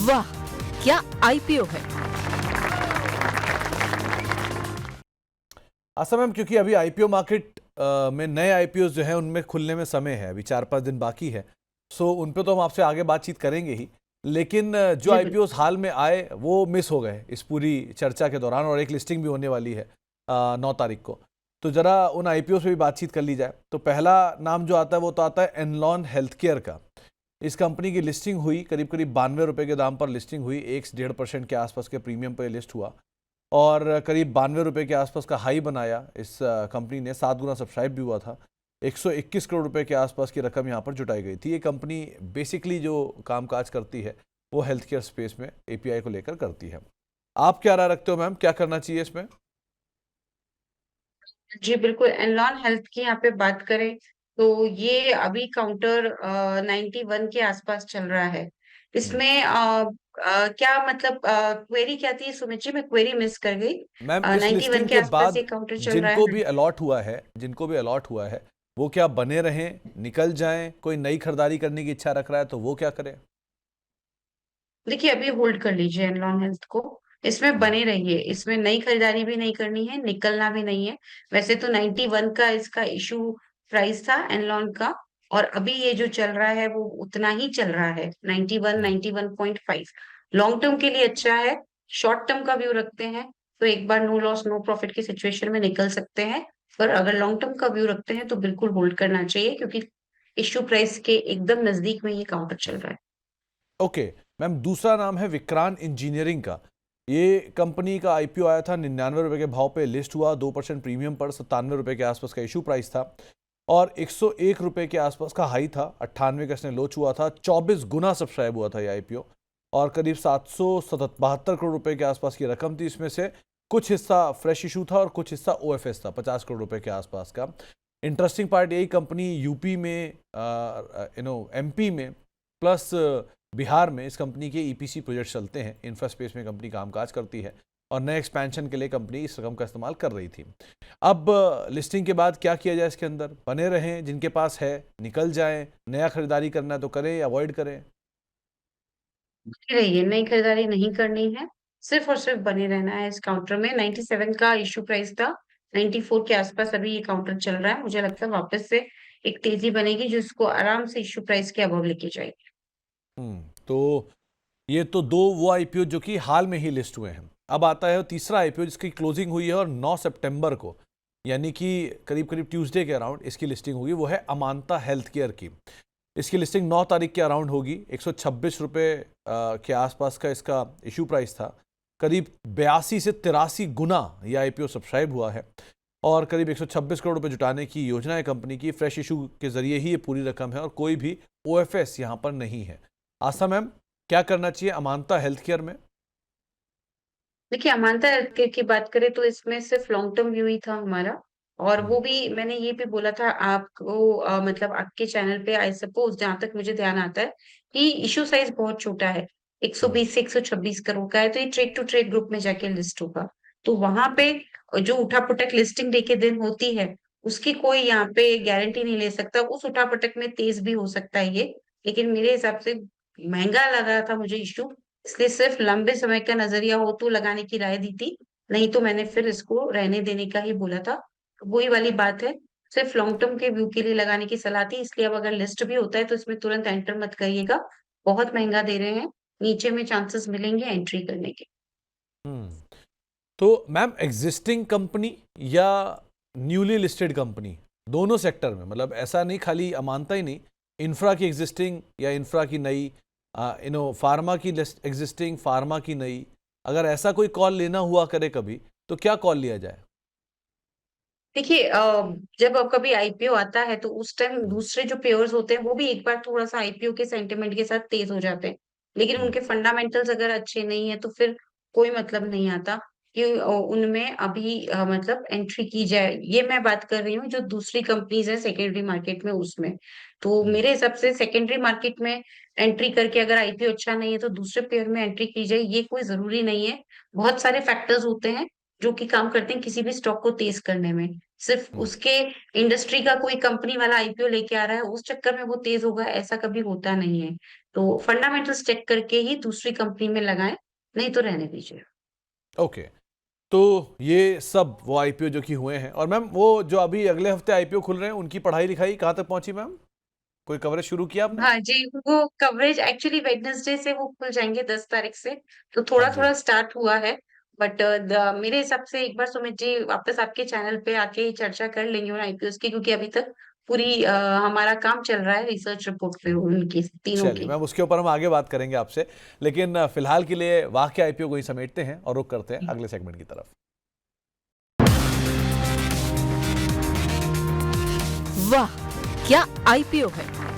वाह, क्या आईपीओ है। असम में क्योंकि अभी आईपीओ मार्केट में नए आईपीओ जो हैं उनमें खुलने में समय है, अभी 4-5 दिन बाकी है। सो उन पे तो हम आपसे आगे बातचीत करेंगे ही, लेकिन जो जी आईपीओ बिल्कुल। हाल में आए वो मिस हो गए इस पूरी चर्चा के दौरान, और एक लिस्टिंग भी होने वाली है 9 तारीख को। तो जरा उन आईपीओ से भी बातचीत कर ली जाए। तो पहला नाम जो आता है वो तो आता है एनलॉन हेल्थ केयर का। इस कंपनी की लिस्टिंग हुई, करीब करीब 92 रुपये के दाम पर लिस्टिंग हुई, 1 से 1.5% के आसपास के प्रीमियम पर लिस्ट हुआ और करीब 92 रुपये के आसपास का हाई बनाया। इस कंपनी ने 7 गुना सब्सक्राइब भी हुआ था। 121 करोड़ रुपए के आसपास की रकम यहाँ पर जुटाई गई थी। ये कंपनी बेसिकली जो कामकाज करती है वो हेल्थ केयर स्पेस में एपीआई को लेकर करती है। आप क्या राय रखते हो मैम, क्या करना चाहिए इसमें? जी बिल्कुल, एनलॉन हेल्थ की यहाँ पे बात करें तो ये अभी काउंटर 91 के आसपास चल रहा है। हम्म। इसमें क्या मतलब क्वेरी क्या थी सुमित जी, मैं क्वेरी मिस कर गई। मैम, इस 91 लिस्टिंग के के आसपास बाद ये काउंटर चल रहा जिनको है। भी अलॉट हुआ है, वो क्या बने रहें, निकल जाएं? कोई नई खरीदारी करने की इच्छा रख रहा है तो वो क्या करे? देखिए अभी होल्ड कर लीजिए एनलॉन हेल्थ को, इसमें हम्म। बने रहिए, इसमें नई खरीदारी भी नहीं करनी है, निकलना भी नहीं है। वैसे तो 91 का इसका इशू प्राइस था एनलॉन का, और अभी ये जो चल रहा है वो उतना ही चल रहा है, 91 हम्म। 91.5। लॉन्ग टर्म के लिए अच्छा है। शॉर्ट टर्म का व्यू रखते हैं तो एक बार नो लॉस नो प्रॉफिट की सिचुएशन में निकल सकते हैं, पर अगर लॉन्ग टर्म का व्यू रखते हैं तो बिल्कुल होल्ड करना चाहिए, क्योंकि इश्यू प्राइस के एकदम नजदीक में ये काउंटर चल रहा है। ओके मैम, दूसरा नाम है विक्रांत इंजीनियरिंग का। ये कंपनी का आईपीओ आया था, 99 रुपये के भाव पे लिस्ट हुआ, 2% प्रीमियम पर, 97 रुपये के आसपास का इशू प्राइस था और 101 रुपये के आसपास का हाई था। 98 का इसने लोच हुआ था। 24 गुना सब्सक्राइब हुआ था ये आईपीओ और करीब 772 करोड़ रुपए के आसपास की रकम थी। इसमें से कुछ हिस्सा फ्रेश इशू था और कुछ हिस्सा ओएफएस था, 50 करोड़ रुपए के आसपास का। इंटरेस्टिंग पार्ट, यही कंपनी यूपी में, एमपी में प्लस बिहार में इस कंपनी के ईपीसी प्रोजेक्ट चलते हैं। इंफ्रा स्पेस में कंपनी कामकाज करती है और नए एक्सपेंशन के लिए कंपनी इस रकम का इस्तेमाल कर रही थी। अब लिस्टिंग के बाद क्या किया जाए इसके अंदर? बने रहें, जिनके पास है निकल जाएं, नया खरीदारी करना है तो करें या अवॉइड करें? बने रहिए, नई खरीदारी नहीं करनी है, सिर्फ और सिर्फ बने रहना है इस काउंटर में। 97 का इशू प्राइस था, 94 के आसपास अभी ये काउंटर चल रहा है। मुझे लगता है वापस से एक तेजी बनेगी जिसको आराम से इशू प्राइस के अबव लेके जाएगी। तो ये तो दो वो आईपीओ जो कि हाल में ही लिस्ट हुए हैं। अब आता है तीसरा आईपीओ जिसकी क्लोजिंग हुई है और 9 सितंबर को, यानी कि करीब करीब ट्यूसडे के अराउंड इसकी लिस्टिंग होगी। वो है अमांता हेल्थ केयर की। इसकी लिस्टिंग 9 तारीख के अराउंड होगी। 126 रुपये के आसपास का इसका इशू प्राइस था। करीब 82 से 83 गुना ये आईपीओ सब्सक्राइब हुआ है और करीब 126 करोड़ रुपए जुटाने की योजना है कंपनी की। फ्रेश इशू के जरिए ही ये पूरी रकम है और कोई भी ओएफएस यहाँ पर नहीं है। आशा मैम, क्या करना चाहिए अमांता हेल्थ केयर में? देखिए अमानता हेल्थकेयर की बात करें तो इसमें सिर्फ लॉन्ग टर्म व्यू ही था हमारा, और वो हम्म। भी मैंने ये भी बोला था आपको, मतलब आपके चैनल पे आई सपोज, जहां तक मुझे ध्यान आता है कि इशू साइज बहुत छोटा है, हम्म। 120 से 126 करोड़ का है, तो ये ट्रेड टू ट्रेड ग्रुप में जाके लिस्ट होगा। तो वहां पे जो उठापटक लिस्टिंग डे के दिन होती है उसकी कोई यहाँ पे गारंटी नहीं ले सकता, उस उठापटक में तेज भी हो सकता है ये, लेकिन मेरे हिसाब से महंगा लग रहा था मुझे इशू, इसलिए सिर्फ लंबे समय का नजरिया हो तो लगाने की राय दी थी, नहीं तो मैंने फिर इसको रहने देने का ही बोला था। तो वही वाली बात है, सिर्फ लॉन्ग टर्म के व्यू के लिए लगाने की सलाह थी, इसलिए अब अगर लिस्ट भी होता है तो इसमें तुरंत एंटर मत करिएगा, बहुत महंगा दे रहे हैं, नीचे में चांसेस मिलेंगे एंट्री करने के। हम्म। तो मैम, एग्जिस्टिंग कंपनी या न्यूली लिस्टेड कंपनी, दोनों सेक्टर में, मतलब ऐसा नहीं खाली अमानता ही नहीं, इंफ्रा की एग्जिस्टिंग या इंफ्रा की नई, फार्मा की एग्जिस्टिंग, फार्मा की नई, अगर ऐसा कोई कॉल लेना हुआ करे कभी तो क्या कॉल लिया जाए? देखिए जब अब कभी आईपीओ आता है तो उस टाइम हम्म। दूसरे जो पेयर्स होते हैं वो भी एक बार थोड़ा सा आईपीओ के सेंटिमेंट के साथ तेज हो जाते हैं, लेकिन हम्म। उनके फंडामेंटल्स अगर अच्छे नहीं है तो फिर कोई मतलब नहीं आता कि उनमें अभी मतलब एंट्री की जाए। ये मैं बात कर रही हूँ जो दूसरी कंपनीज है सेकेंडरी मार्केट में उसमें, तो हम्म। मेरे हिसाब से सेकेंडरी मार्केट में एंट्री करके अगर आईपीओ अच्छा नहीं है तो दूसरे पेयर में एंट्री की जाए, ये कोई जरूरी नहीं है। बहुत सारे फैक्टर्स होते हैं जो कि काम करते हैं किसी भी स्टॉक को तेज करने में, सिर्फ हम्म। उसके इंडस्ट्री का कोई कंपनी वाला आईपीओ लेके आ रहा है उस चक्कर में वो तेज होगा, ऐसा कभी होता नहीं है। तो फंडामेंटल्स चेक करके ही दूसरी कंपनी में लगाएं, नहीं तो रहने दीजिए। ओके, तो ये सब वो आईपीओ जो कि हुए हैं, और मैम वो जो अभी अगले हफ्ते आईपीओ खुल रहे हैं उनकी पढ़ाई लिखाई कहाँ तक पहुंची मैम? कोई कवरेज शुरू किया आपने? हाँ जी, वो कवरेज एक्चुअली वेडनेसडे से वो खुल जाएँगे 10 तारीख से, तो हाँ जी। थोड़ा-थोड़ा स्टार्ट हुआ है। बट द मेरे हिसाब से एक बार सुमित जी वापस आपके चैनल पे आके चर्चा कर लेंगे उन आईपीओस की, क्योंकि अभी तक पूरी हमारा काम चल रहा है रिसर्च रिपोर्ट पे उनकी तीनों चलिए की। मैम, उसके ऊपर हम आगे बात करेंगे आपसे, लेकिन फिलहाल के लिए वाकई आईपीओ को ही समेटते हैं और रुख करते हैं अगले सेगमेंट की तरफ। वाह, क्या आईपीओ है।